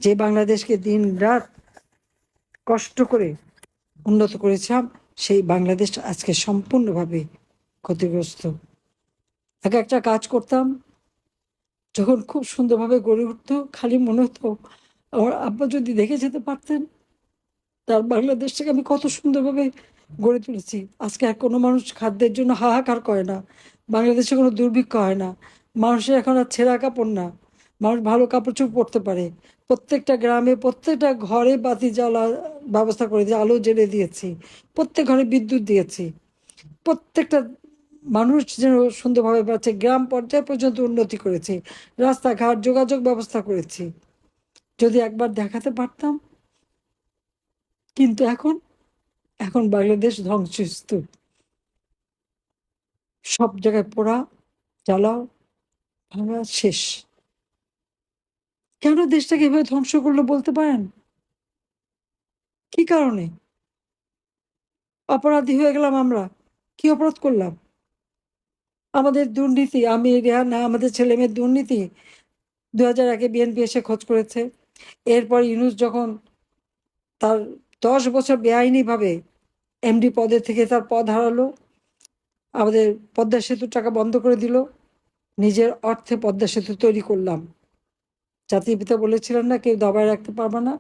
যে বাংলাদেশকে দিন রাত কষ্ট করে উন্নত করেছিলাম, সেই বাংলাদেশ আজকে সম্পূর্ণভাবে ক্ষতিগ্রস্ত। এক একটা কাজ করতাম, যখন খুব সুন্দরভাবে গড়ে উঠতো, খালি মনে হতো আমার আব্বা যদি দেখে যেতে পারতেন তার বাংলাদেশটাকে আমি কত সুন্দরভাবে গড়ে তুলেছি। আজকে আর কোনো মানুষ খাদ্যের জন্য হাহাকার করে না, বাংলাদেশে কোনো দুর্ভিক্ষ হয় না, মানুষের এখন আর ছেঁড়া কাপড় না, মানুষ ভালো কাপড় চোপড় পরতে পারে। প্রত্যেকটা গ্রামে প্রত্যেকটা ঘরে বাতি জ্বালা ব্যবস্থা করে দিয়ে আলো জ্বেলে দিয়েছি, প্রত্যেক ঘরে বিদ্যুৎ দিয়েছি, প্রত্যেকটা মানুষ যেন সুন্দরভাবে বাঁচে, গ্রাম পর্যায়ে পর্যন্ত উন্নতি করেছি, রাস্তাঘাট যোগাযোগ ব্যবস্থা করেছি। যদি একবার দেখাতে পারতাম। কিন্তু এখন এখন বাংলাদেশ ধ্বংসস্তূপ, সব জায়গায় পোড়া জ্বালাও ভাঙা শেষ। কেন দেশটাকে এভাবে ধ্বংস করলো বলতে পারেন? কি কারণে? অপরাধী হয়ে গেলাম আমরা? কি অপরাধ করলাম? আমাদের দুর্নীতি, আমি রেহানা, আমাদের ছেলে মেয়ের দুর্নীতি। 2001-এ বিএনপি এসে খোঁজ করেছে। এরপর ইউনূস যখন তার 10 বছর বেআইনিভাবে এমডি পদে থেকে তার পদ হারালো, আমাদের পদ্মা সেতুর টাকা বন্ধ করে দিল, নিজের অর্থে পদ্মা সেতু তৈরি করলাম। জাতির পিতা বলেছিলেন না, কেউ দাবায় রাখতে পারবে না,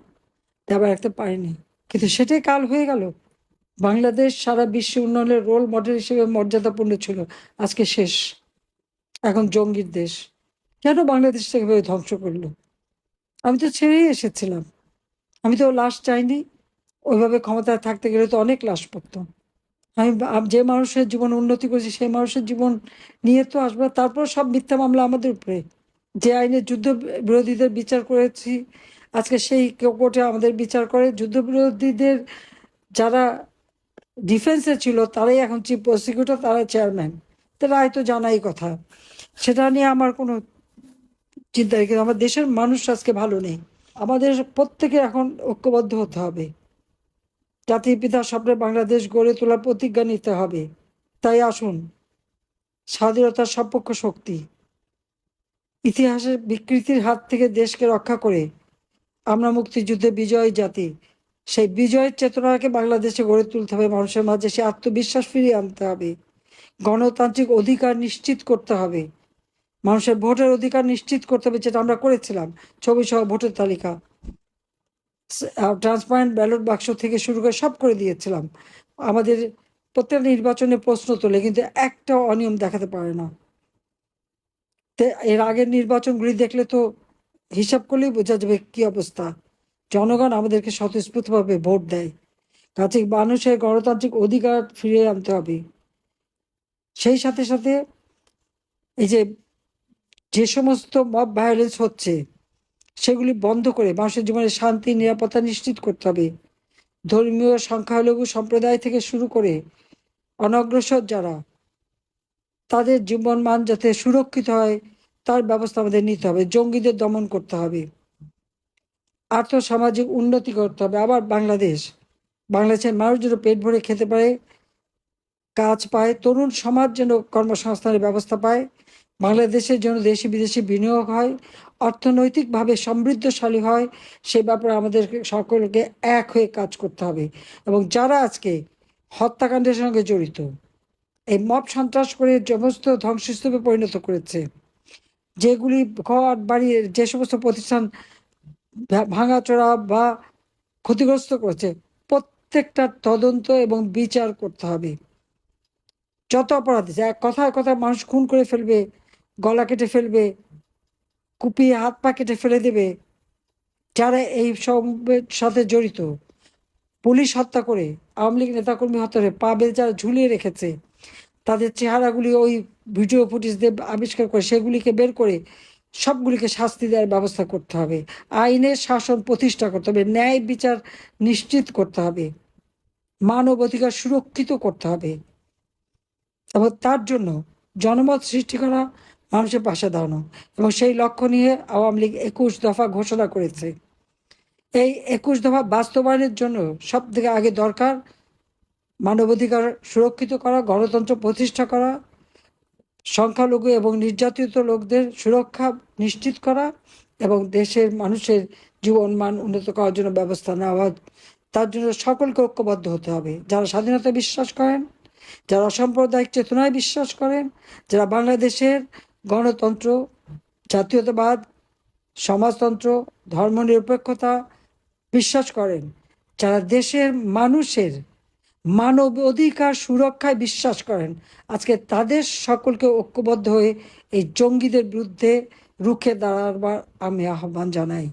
দাবায় রাখতে পারেনি। কিন্তু সেটাই কাল হয়ে গেল। বাংলাদেশ সারা বিশ্ব উন্নয়নের রোল মডেল হিসেবে মর্যাদাপূর্ণ ছিল, আজকে শেষ। এখন জঙ্গির দেশ। কেন বাংলাদেশটাকে এভাবে ধ্বংস করলো? আমি তো ছেড়েই এসেছিলাম, আমি তো লাশ চাইনি। ওইভাবে ক্ষমতায় থাকতে গেলে তো অনেক লাশ পড়তাম। যে মানুষের জীবন উন্নতি করেছি সেই মানুষের জীবন নিয়ে তো আসবে। তারপর সব মিথ্যা মামলা আমাদের উপরে। যে আইনে যুদ্ধ বিরোধীদের বিচার করেছি, আজকে সেই কোর্টে আমাদের বিচার করে। যুদ্ধ বিরোধীদের যারা ডিফেন্সে ছিল তারাই এখন চিফ প্রসিকিউটর, তারা চেয়ারম্যান। তারা হয়তো জানাই কথা, সেটা নিয়ে আমার কোনো চিন্তা নেই। কিন্তু আমার দেশের মানুষ আজকে ভালো নেই। আমাদের প্রত্যেকের এখন ঐক্যবদ্ধ হতে হবে, জাতির পিতার স্বপ্নে বাংলাদেশ গড়ে তোলার প্রতিজ্ঞা নিতে হবে। তাই আসুন, স্বাধীনতার সপক্ষ শক্তি, ইতিহাসের বিকৃতির হাত থেকে দেশকে রক্ষা করে আমরা মুক্তিযুদ্ধে বিজয়ী জাতি, সেই বিজয়ের চেতনাকে বাংলাদেশে গড়ে তুলতে হবে। মানুষের মাঝে সে আত্মবিশ্বাস ফিরিয়ে আনতে হবে, গণতান্ত্রিক অধিকার নিশ্চিত করতে হবে, মানুষের ভোটের অধিকার নিশ্চিত করতে হবে, যেটা আমরা করেছিলাম। ছবি সহ ভোটের তালিকা, ট্রান্সপারেন্ট ব্যালট বাক্স থেকে শুরু করে সব করে দিয়েছিলাম। আমাদের প্রত্যেক নির্বাচনে প্রশ্ন তোলে, কিন্তু একটা অনিয়ম দেখাতে পারে না। এর আগের নির্বাচনগুলি দেখলে তো হিসাব করলেই বোঝা যাবে কি অবস্থা। জনগণ আমাদেরকে স্বতঃস্ফূর্তভাবে ভোট দেয়, কাজে মানুষের গণতান্ত্রিক অধিকার ফিরিয়ে আনতে হবে। সেই সাথে সাথে এই যে সমস্ত মব ভায়োলেন্স হচ্ছে সেগুলি বন্ধ করে মানুষের জীবনে শান্তি নিরাপত্তা নিশ্চিত করতে হবে। ধর্মীয় সংখ্যালঘু সম্প্রদায় থেকে শুরু করে অনগ্রসর যারা, তাদের জীবন মান যাতে সুরক্ষিত হয় তার ব্যবস্থা আমাদের নিতে হবে। জঙ্গিদের দমন করতে হবে, আর্থসামাজিক উন্নতি করতে হবে। আবার বাংলাদেশের মানুষ যেন পেট ভরে খেতে পারে, কাজ পায়, তরুণ সমাজ যেন কর্মসংস্থানের ব্যবস্থা পায়, বাংলাদেশের জন্য দেশি বিদেশি বিনিয়োগ হয়, অর্থনৈতিকভাবে সমৃদ্ধশালী হয়, সে ব্যাপারে আমাদের সকলকে এক হয়ে কাজ করতে হবে। এবং যারা আজকে হত্যাকাণ্ডের সঙ্গে জড়িত, এই মব সন্ত্রাস করে সমস্ত ধ্বংসস্তূপে পরিণত করেছে, যেগুলি ঘর বাড়ি যে সমস্ত প্রতিষ্ঠান ভাঙাচোরা বা ক্ষতিগ্রস্ত করেছে, প্রত্যেকটা তদন্ত এবং বিচার করতে হবে। যত অপরাধ আছে, এক কথায় কথায় মানুষ খুন করে ফেলবে, গলা কেটে ফেলবে, কুপিয়ে হাত পা কেটে ফেলে দেবে, যারা এই সবের সাথে জড়িত, পুলিশ হত্যা করে, আওয়ামী লীগ নেতাকর্মী হত্যা করে পা বেঁধে যারা ঝুলিয়ে রেখেছে, তাদের চেহারাগুলি ওই ভিডিও ফুটেজ দিয়ে আবিষ্কার করে সেগুলিকে বের করে সবগুলিকে শাস্তি দেওয়ার ব্যবস্থা করতে হবে। আইনের শাসন প্রতিষ্ঠা করতে হবে, ন্যায় বিচার নিশ্চিত করতে হবে, মানব অধিকার সুরক্ষিত করতে হবে। এবং তার জন্য জনমত সৃষ্টি করা, মানুষের পাশে দাঁড়ানো। এবং সেই লক্ষ্য নিয়ে আওয়ামী লীগ 21 দফা ঘোষণা করেছে। এই 21 দফা বাস্তবায়নের জন্য সব থেকে আগে দরকার মানবাধিকার সুরক্ষিত করা, গণতন্ত্র প্রতিষ্ঠা করা, সংখ্যালঘু এবং নির্যাতিত লোকদের সুরক্ষা নিশ্চিত করা, এবং দেশের মানুষের জীবন মান উন্নত করার জন্য ব্যবস্থা নেওয়া, তার জন্য সকলকে ঐক্যবদ্ধ হতে হবে। যারা স্বাধীনতায় বিশ্বাস করেন, যারা অসাম্প্রদায়িক চেতনায় বিশ্বাস করেন, যারা বাংলাদেশের গণতন্ত্র, জাতীয়তাবাদ, সমাজতন্ত্র, ধর্মনিরপেক্ষতা বিশ্বাস করেন, যারা দেশের মানুষের মানব অধিকার সুরক্ষায় বিশ্বাস করেন, আজকে তাদের সকলকে ঐক্যবদ্ধ হয়ে এই জঙ্গিদের বিরুদ্ধে রুখে দাঁড়াবার আমি আহ্বান জানাই।